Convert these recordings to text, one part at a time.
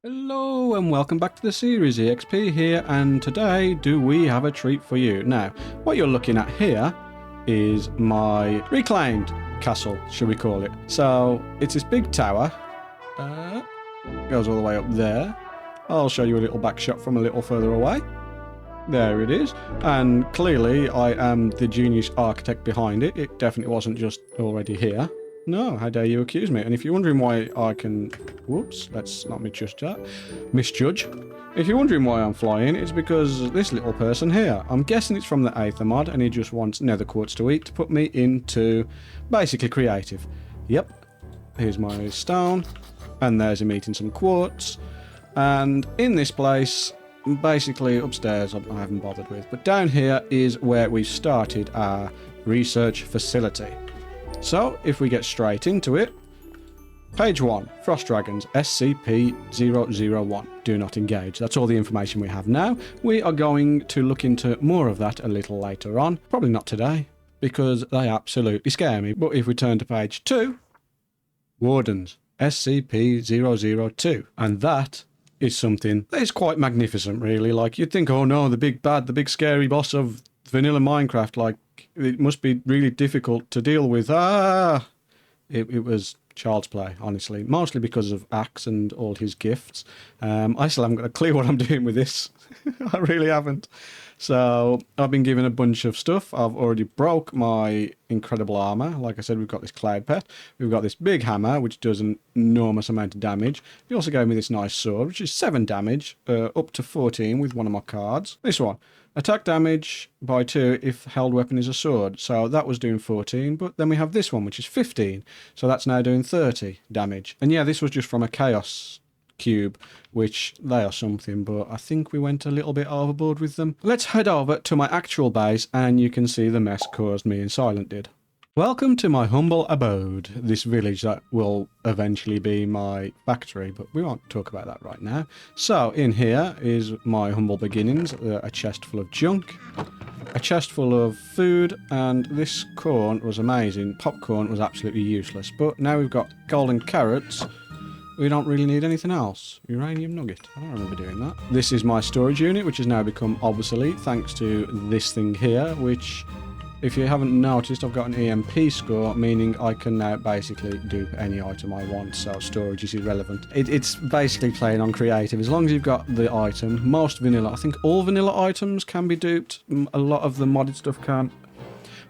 Hello and welcome back to the series. EXP here, and today we have a treat for you. Now, what you're looking at here is my reclaimed castle, should we call it. So, it's this big tower. Goes all the way up there. I'll show you a little back shot from a little further away. There it is. And clearly I am the genius architect behind it. It definitely wasn't just already here. No, how dare you accuse me? And if you're wondering why I can... Whoops, let's not misjudge that. Misjudge. If you're wondering why I'm flying, it's because this little person here. I'm guessing it's from the Aether mod, and he just wants nether quartz to eat to put me into basically creative. Yep. Here's my stone. And there's him eating some quartz. And in this place, basically upstairs I haven't bothered with. But down here is where we started our research facility. So, if we get straight into it, page 1, Frost Dragons, SCP-001, do not engage. That's all the information we have now. We are going to look into more of that a little later on. Probably not today, because they absolutely scare me. But if we turn to page 2, Wardens, SCP-002, and that is something that is quite magnificent, really. Like, you'd think, oh no, the big bad, the big scary boss of vanilla Minecraft, like, it must be really difficult to deal with. It was child's play, honestly. Mostly because of Axe and all his gifts. I still haven't got a clue what I'm doing with this. I really haven't. So, I've been given a bunch of stuff. I've already broke my incredible armor. Like I said, we've got this cloud pet. We've got this big hammer, which does an enormous amount of damage. He also gave me this nice sword, which is 7 damage, up to 14 with one of my cards. This one. Attack damage by 2 if held weapon is a sword. So that was doing 14, but then we have this one, which is 15. So that's now doing 30 damage. And yeah, this was just from a chaos cube, which they are something, but I think we went a little bit overboard with them. Let's head over to my actual base, and you can see the mess caused me and Silent did. Welcome to my humble abode, this village that will eventually be my factory, but we won't talk about that right now. So, in here is my humble beginnings, a chest full of junk, a chest full of food, and this corn was amazing. Popcorn was absolutely useless, but now we've got golden carrots. We don't really need anything else. Uranium nugget. I don't remember doing that. This is my storage unit, which has now become obsolete thanks to this thing here, which... if you haven't noticed, I've got an EMP score, meaning I can now basically dupe any item I want, so storage is irrelevant. It's basically playing on creative. As long as you've got the item, most vanilla, I think all vanilla items can be duped. A lot of the modded stuff can't.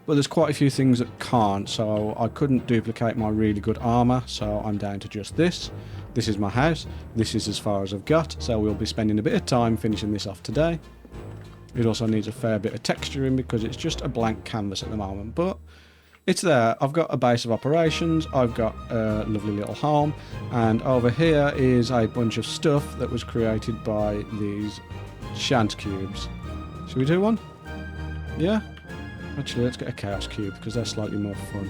But there's quite a few things that can't, so I couldn't duplicate my really good armor, so I'm down to just this. This is my house. This is as far as I've got, so we'll be spending a bit of time finishing this off today. It also needs a fair bit of texturing because it's just a blank canvas at the moment, but it's there. I've got a base of operations, I've got a lovely little home, and over here is a bunch of stuff that was created by these Shant cubes. Should we do one? Yeah? Actually, let's get a chaos cube because they're slightly more fun.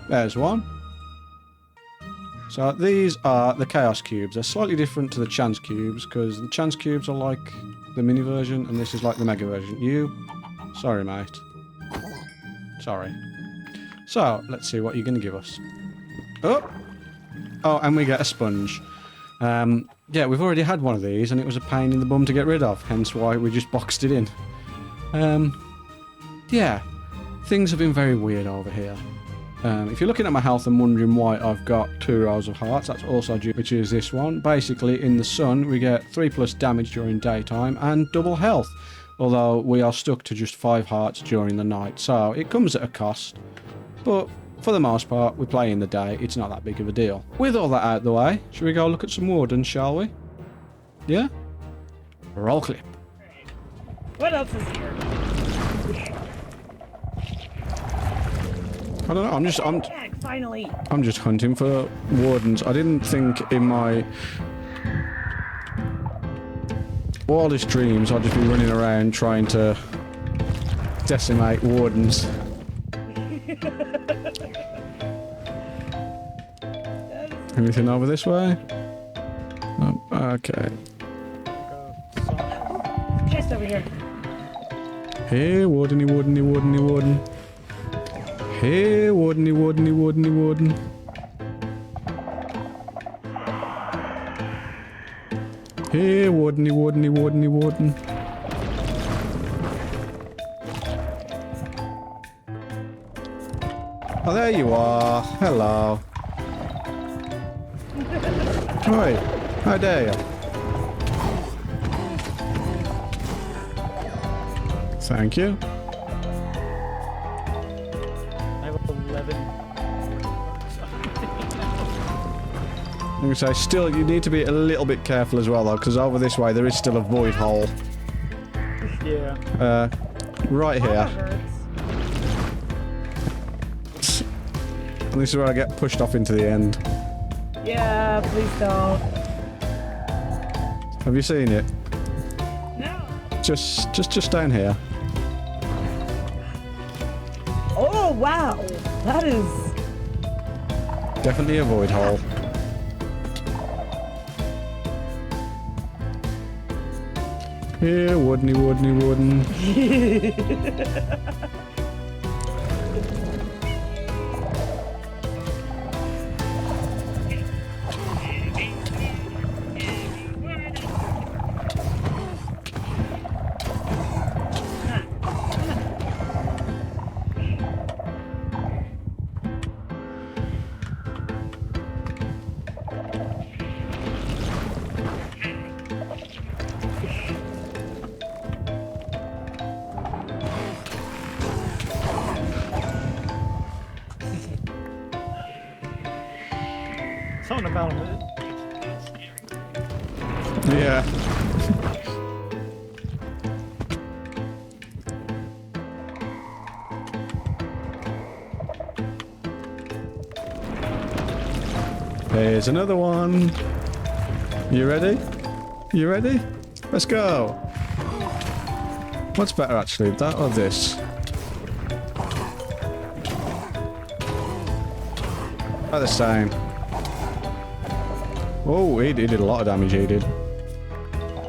There's one. So these are the Chaos Cubes. They're slightly different to the Chance Cubes because the Chance Cubes are like the mini version and this is like the mega version. You? Sorry, mate. Sorry. So, let's see what you're going to give us. Oh! Oh, and we get a sponge. Yeah, we've already had one of these and it was a pain in the bum to get rid of, hence why we just boxed it in. Yeah. Things have been very weird over here. If you're looking at my health and wondering why I've got 2 rows of hearts, that's also due, which is this one. Basically, in the sun, we get 3+ damage during daytime and double health, although we are stuck to just 5 hearts during the night, so it comes at a cost. But for the most part, we play in the day, it's not that big of a deal. With all that out of the way, should we go look at some Wardens, shall we? Yeah? Roll clip. What else is here? I don't know, Finally. I'm just hunting for Wardens. I didn't think in my wildest dreams I'd just be running around trying to decimate Wardens. Anything over this way? No. Okay. Chest over here. Hey, Wardeny, Wardeny, Wardeny, Warden. Hey, Wardeny, Wardeny, Wardeny, Warden. Here, Wardeny, Wardeny, Wardeny, Warden. Oh, there you are. Hello. Oi, how dare you? Thank you. I have 11. I'm gonna say, still, you need to be a little bit careful as well, though, because over this way there is still a void hole. Yeah. Right here. Hurts. And this is where I get pushed off into the end. Yeah, please don't. Have you seen it? No. Just down here. Oh, wow. That is... Definitely a void hole. Here, Woodeny, Woodeny, Wooden. Something about him. Yeah. Here's another one. You ready? You ready? Let's go. What's better actually, that or this? About the same. Oh, he did a lot of damage, he did.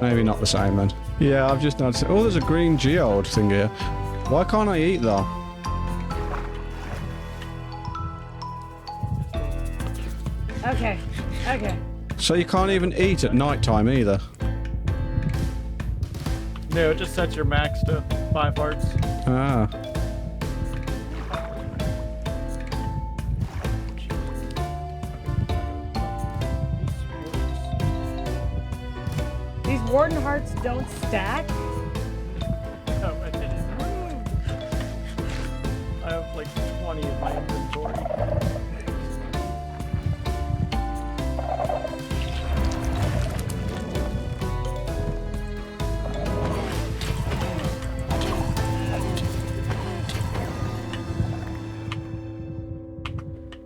Maybe not the same then. Yeah, I've just noticed. Oh, there's a green geode thing here. Why can't I eat though? Okay. Okay. So you can't even eat at night time either. No, it just sets your max to 5 hearts. Ah. These Warden hearts don't stack? Oh, I didn't. I have like 20 in my inventory.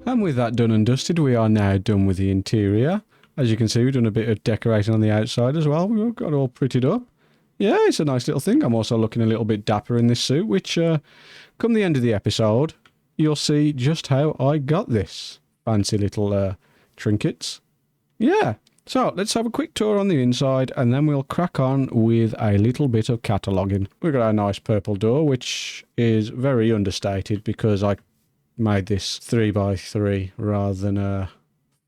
And with that done and dusted, we are now done with the interior. As you can see, we've done a bit of decorating on the outside as well. We've got it all prettied up. Yeah, it's a nice little thing. I'm also looking a little bit dapper in this suit, which, come the end of the episode, you'll see just how I got this. Fancy little trinkets. Yeah, so let's have a quick tour on the inside, and then we'll crack on with a little bit of cataloguing. We've got our nice purple door, which is very understated because I made this 3x3 rather than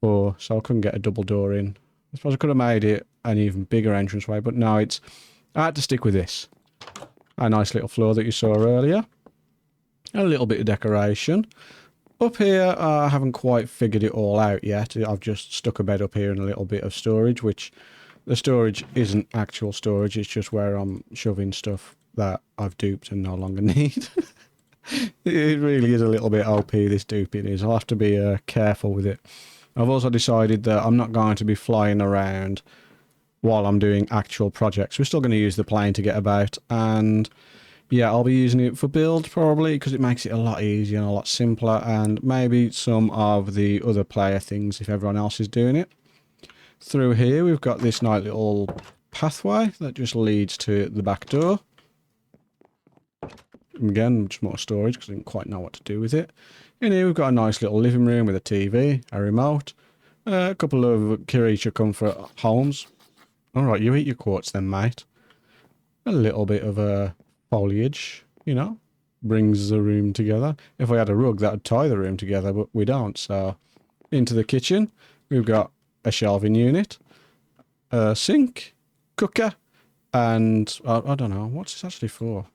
4, so I couldn't get a double door in. I suppose I could have made it an even bigger entranceway, but no, I had to stick with this. A nice little floor that you saw earlier. A little bit of decoration. Up here, I haven't quite figured it all out yet. I've just stuck a bed up here and a little bit of storage, which the storage isn't actual storage, it's just where I'm shoving stuff that I've duped and no longer need. It really is a little bit OP, this duping is. I'll have to be careful with it. I've also decided that I'm not going to be flying around while I'm doing actual projects. We're still going to use the plane to get about, and yeah, I'll be using it for build probably because it makes it a lot easier and a lot simpler, and maybe some of the other player things if everyone else is doing it. Through here we've got this nice little pathway that just leads to the back door. Again, just more storage because I didn't quite know what to do with it. In here we've got a nice little living room with a TV, a remote, a couple of creature comfort homes. Alright, you eat your quartz then, mate. A little bit of foliage, you know, brings the room together. If I had a rug, that would tie the room together, but we don't, so... Into the kitchen, we've got a shelving unit, a sink, cooker. And I don't know. What's this actually for?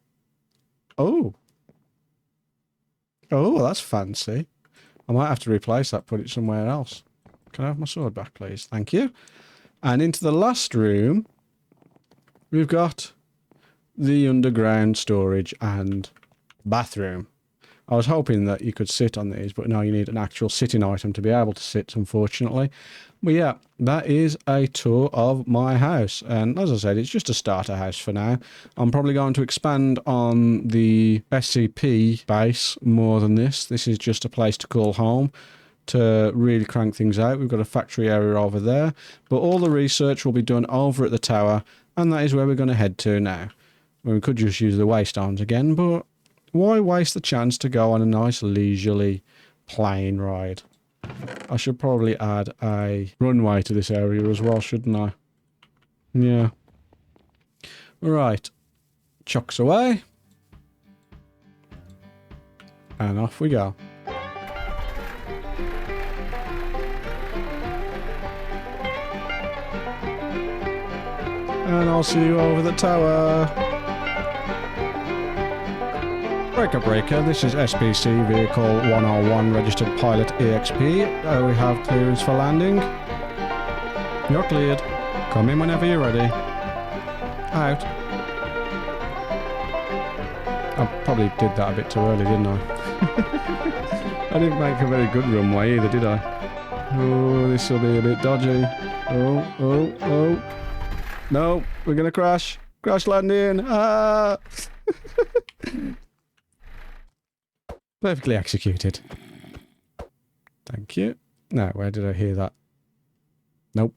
Oh. Oh, that's fancy. I might have to replace that, put it somewhere else. Can I have my sword back, please? Thank you. And into the last room, we've got the underground storage and bathroom. I was hoping that you could sit on these, but no, you need an actual sitting item to be able to sit, unfortunately. But yeah, that is a tour of my house. And as I said, it's just a starter house for now. I'm probably going to expand on the SCP base more than this. This is just a place to call home to really crank things out. We've got a factory area over there, but all the research will be done over at the tower, and that is where we're going to head to now. We could just use the waystones again, but why waste the chance to go on a nice leisurely plane ride? I should probably add a runway to this area as well, shouldn't I? Yeah. Right. Chucks away. And off we go. And I'll see you over the tower. Breaker breaker, this is SPC Vehicle 101 Registered Pilot EXP. We have clearance for landing. You're cleared. Come in whenever you're ready. Out. I probably did that a bit too early, didn't I? I didn't make a very good runway either, did I? Oh, this will be a bit dodgy. Oh. No, we're going to crash. Crash landing. Ah! Perfectly executed. Thank you. Now, where did I hear that? Nope.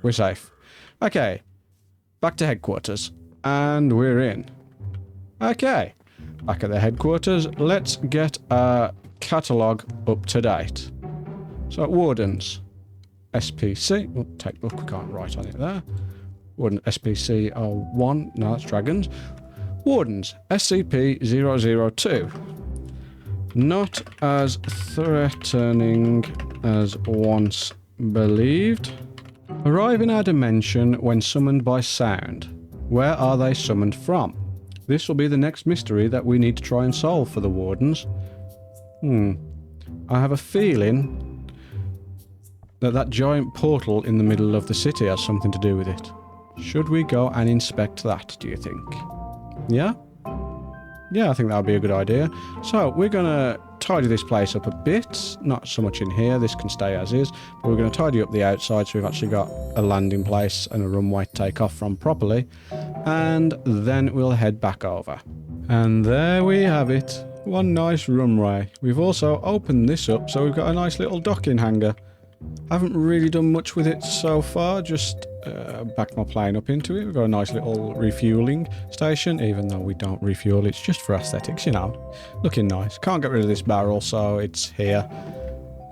We're safe. Okay. Back to headquarters. And we're in. Okay. Back at the headquarters, let's get our catalogue up to date. So, Wardens. SPC. Oh, take look, we can't write on it there. Warden SPC 01. No, that's dragons. Wardens, SCP-002. Not as threatening as once believed. Arrive in our dimension when summoned by sound. Where are they summoned from? This will be the next mystery that we need to try and solve for the Wardens. I have a feeling that giant portal in the middle of the city has something to do with it. Should we go and inspect that, do you think? Yeah? Yeah, I think that would be a good idea. So, we're going to tidy this place up a bit. Not so much in here, this can stay as is. But we're going to tidy up the outside so we've actually got a landing place and a runway to take off from properly. And then we'll head back over. And there we have it. One nice runway. We've also opened this up so we've got a nice little docking hangar. Haven't really done much with it so far, just backed my plane up into it. We've got a nice little refueling station, even though we don't refuel, it's just for aesthetics, you know. Looking nice. Can't get rid of this barrel, so it's here.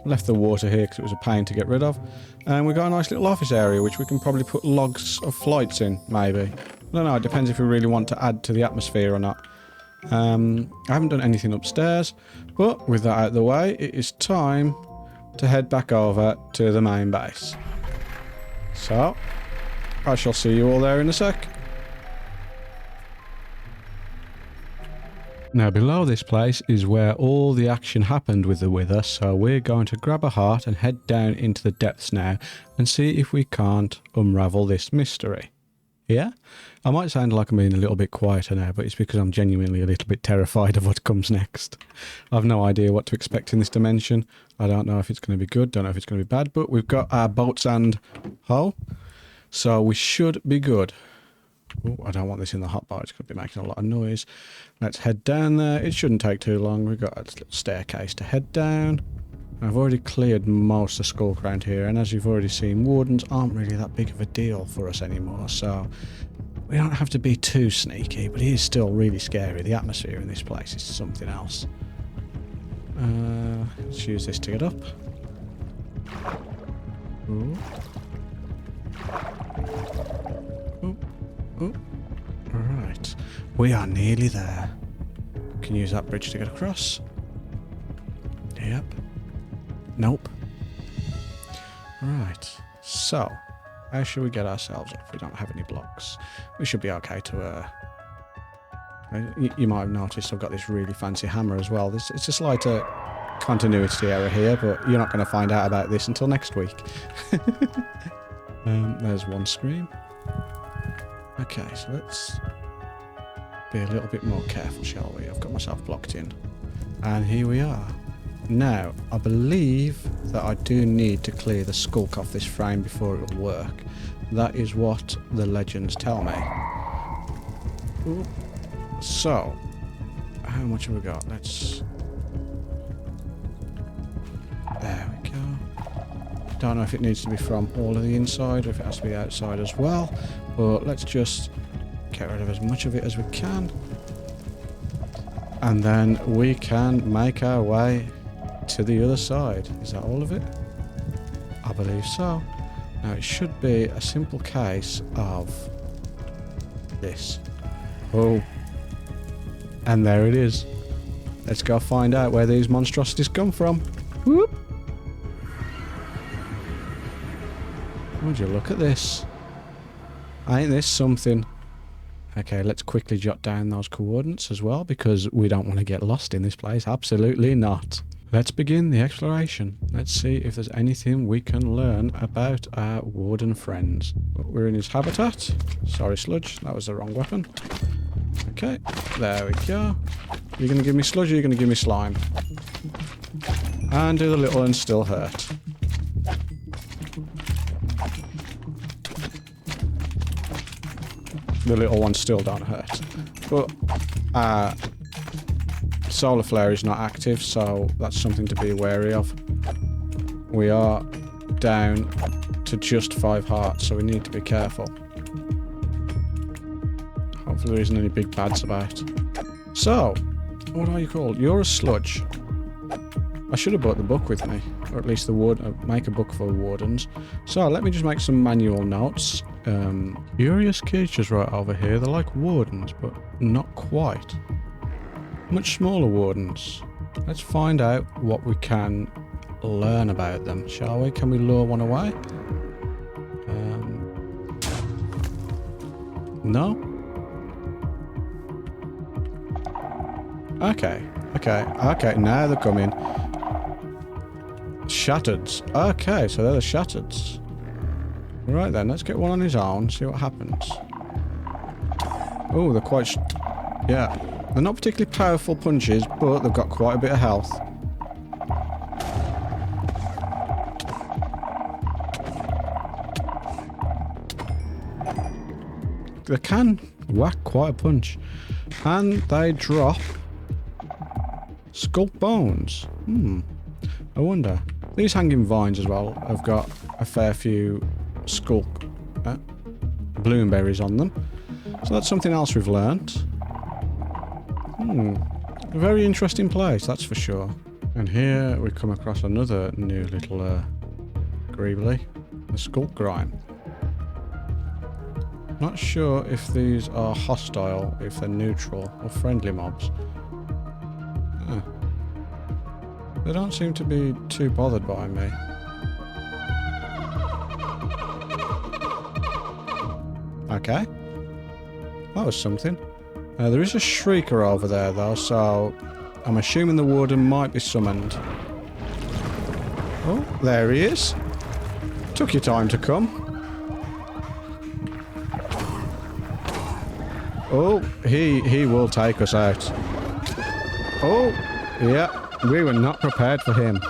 Left the water here because it was a pain to get rid of. And we've got a nice little office area, which we can probably put logs of flights in, maybe. I don't know, it depends if we really want to add to the atmosphere or not. I haven't done anything upstairs, but with that out of the way, it is time to head back over to the main base. So, I shall see you all there in a sec. Now below this place is where all the action happened with the Wither, so we're going to grab a heart and head down into the depths now and see if we can't unravel this mystery. Yeah? I might sound like I'm being a little bit quieter now, but it's because I'm genuinely a little bit terrified of what comes next. I've no idea what to expect in this dimension. I don't know if it's going to be good, don't know if it's going to be bad, but we've got our bolts and hull, so we should be good. Oh, I don't want this in the hotbar, it's going to be making a lot of noise. Let's head down there. It shouldn't take too long. We've got a little staircase to head down. I've already cleared most of Skulk around here, and as you've already seen, Wardens aren't really that big of a deal for us anymore, so we don't have to be too sneaky, but it is still really scary. The atmosphere in this place is something else. Let's use this to get up. Ooh. Ooh. Ooh. Alright. We are nearly there. Can use that bridge to get across. Yep. Nope. Right. So, How should we get ourselves up? We don't have any blocks. We should be okay to... you might have noticed I've got this really fancy hammer as well. It's a slight continuity error here, but you're not going to find out about this until next week. There's one screen. Okay, so let's be a little bit more careful, shall we? I've got myself blocked in. And here we are. Now, I believe that I do need to clear the skulk off this frame before it will work. That is what the legends tell me. Ooh. So, how much have we got? Let's... There we go. Don't know if it needs to be from all of the inside or if it has to be outside as well. But let's just get rid of as much of it as we can. And then we can make our way to the other side. Is that all of it? I believe so. Now it should be a simple case of this. Oh. And there it is. Let's go find out where these monstrosities come from. Whoop. Would you look at this? Ain't this something? Okay, let's quickly jot down those coordinates as well because we don't want to get lost in this place. Absolutely not. Let's begin the exploration. Let's see if there's anything we can learn about our warden friends. We're in his habitat. Sorry, Sludge. That was the wrong weapon. Okay, there we go. You're going to give me sludge or you're going to give me slime? And do the little and still hurt. The little ones still don't hurt. But solar flare is not active, so that's something to be wary of. We are down to just 5 hearts, so we need to be careful. Hopefully there isn't any big bads about. So, what are you called? You're a sludge. I should have brought the book with me, or at least the make a book for wardens. So let me just make some manual notes. Curious creatures right over here. They're like wardens, but not quite. Much smaller wardens. Let's find out what we can learn about them, shall we? Can we lure one away? No? Okay, now they're coming. Shattereds. Okay, so they're the shattereds. Right then, let's get one on his own, see what happens. Oh, they're quite... yeah. They're not particularly powerful punches, but they've got quite a bit of health. They can whack quite a punch. And they drop... skull bones. I wonder. These hanging vines as well have got a fair few skull bloomberries on them. So that's something else we've learnt. A very interesting place, that's for sure. And here we come across another new little greebly, the skull grime. Not sure if these are hostile, if they're neutral, or friendly mobs. They don't seem to be too bothered by me. Okay. That was something. There is a shrieker over there though, so I'm assuming the warden might be summoned. Oh, there he is. Took your time to come. Oh, he will take us out. Oh, yeah. We were not prepared for him.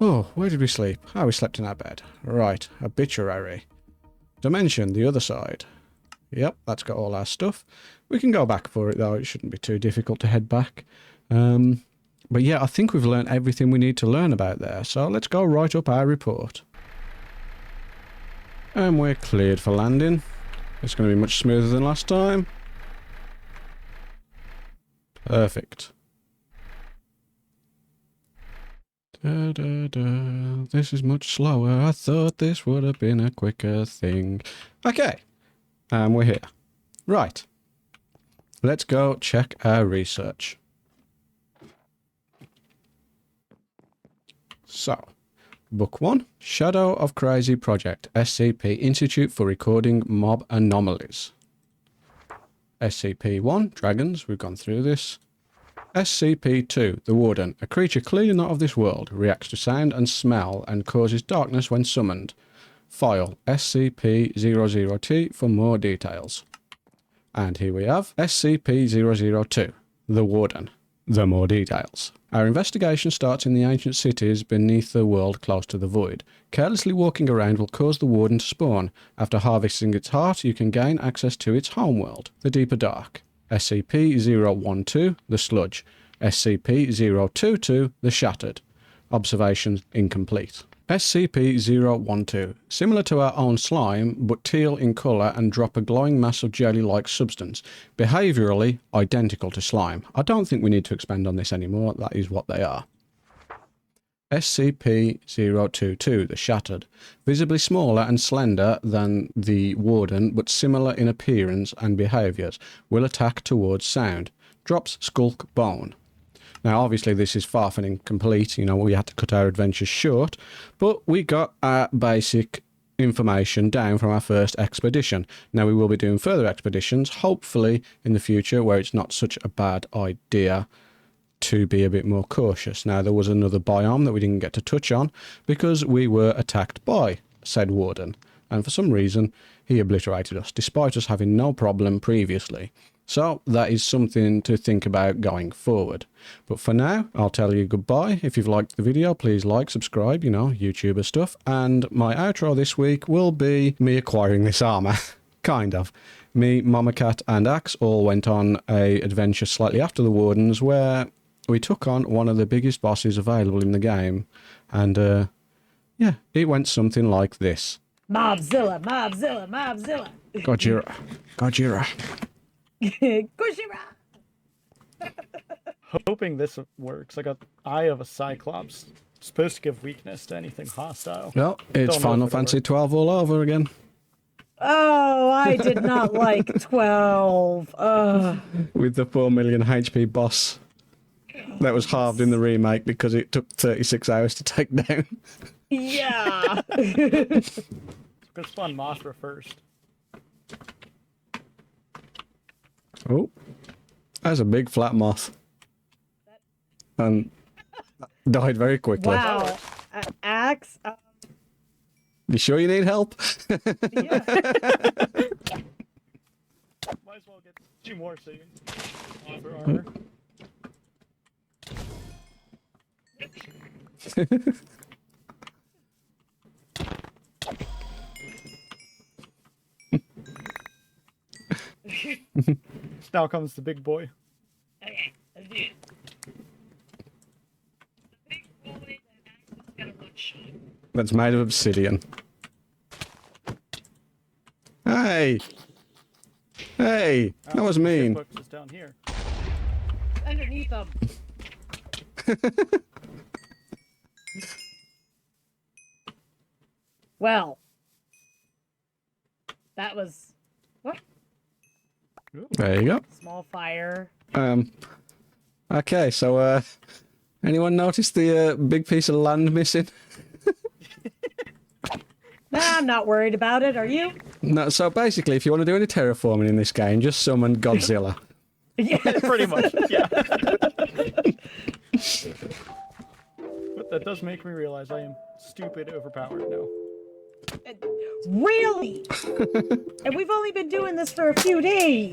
Oh, where did we sleep? Oh, we slept in our bed. Right, obituary. Dimension, the other side. Yep, that's got all our stuff. We can go back for it though, it shouldn't be too difficult to head back. But yeah, I think we've learned everything we need to learn about there, so let's go write up our report. And we're cleared for landing. It's going to be much smoother than last time. Perfect. Da, da, da. This is much slower. I thought this would have been a quicker thing. Okay. And we're here. Right. Let's go check our research. So, Book 1, Shadow of Crazy Project, SCP Institute for Recording Mob Anomalies. SCP-1, Dragons, we've gone through this. SCP-2, the Warden, a creature clearly not of this world, reacts to sound and smell and causes darkness when summoned. File SCP-00T for more details. And here we have SCP-002, the Warden. The more details. Our investigation starts in the ancient cities beneath the world close to the void. Carelessly walking around will cause the Warden to spawn. After harvesting its heart, you can gain access to its homeworld, the Deeper Dark. SCP-012, the Sludge. SCP-022, the Shattered. Observations incomplete. SCP-012, similar to our own slime, but teal in colour and drop a glowing mass of jelly-like substance. Behaviourally, identical to slime. I don't think we need to expand on this anymore, that is what they are. SCP-022, the Shattered, visibly smaller and slender than the Warden, but similar in appearance and behaviours, will attack towards sound. Drops skulk bone. Now, obviously, this is far from incomplete. You know, we had to cut our adventures short, but we got our basic information down from our first expedition. Now, we will be doing further expeditions, hopefully in the future, where it's not such a bad idea to be a bit more cautious. Now, there was another biome that we didn't get to touch on because we were attacked by said Warden, and for some reason, he obliterated us, despite us having no problem previously. So that is something to think about going forward. But for now, I'll tell you goodbye. If you've liked the video, please like, subscribe, you know, YouTuber stuff. And my outro this week will be me acquiring this armour. Kind of. Me, Mama Cat and Axe all went on a adventure slightly after the Wardens where we took on one of the biggest bosses available in the game. And yeah, it went something like this. Mobzilla, Mobzilla, Mobzilla. Gojira. Gojira. Kushira. Hoping this works. I got Eye of a Cyclops. Supposed to give weakness to anything hostile. Well, it's Don't know Final if it'll Fantasy work. 12 all over again. Oh, I did not like 12. Ugh. With the 4 million HP boss. That was halved in the remake because it took 36 hours to take down. Yeah. Let's go spawn Mothra first. Oh, that's a big flat moth. And died very quickly. Wow. Axe. You sure you need help? Yeah. Might as well get 2 more so you can offer armor. Now comes the big boy. Okay, let's do it. That's made of obsidian. Hey! Hey! That was mean. Books is down here. Underneath them. Well, that was what? There you go. Small fire. Okay, so, anyone notice the big piece of land missing? Nah, I'm not worried about it. Are you? No, so basically, if you want to do any terraforming in this game, just summon Godzilla. Yeah. Pretty much, yeah. But that does make me realize I am stupid overpowered now. Really? And we've only been doing this for a few days.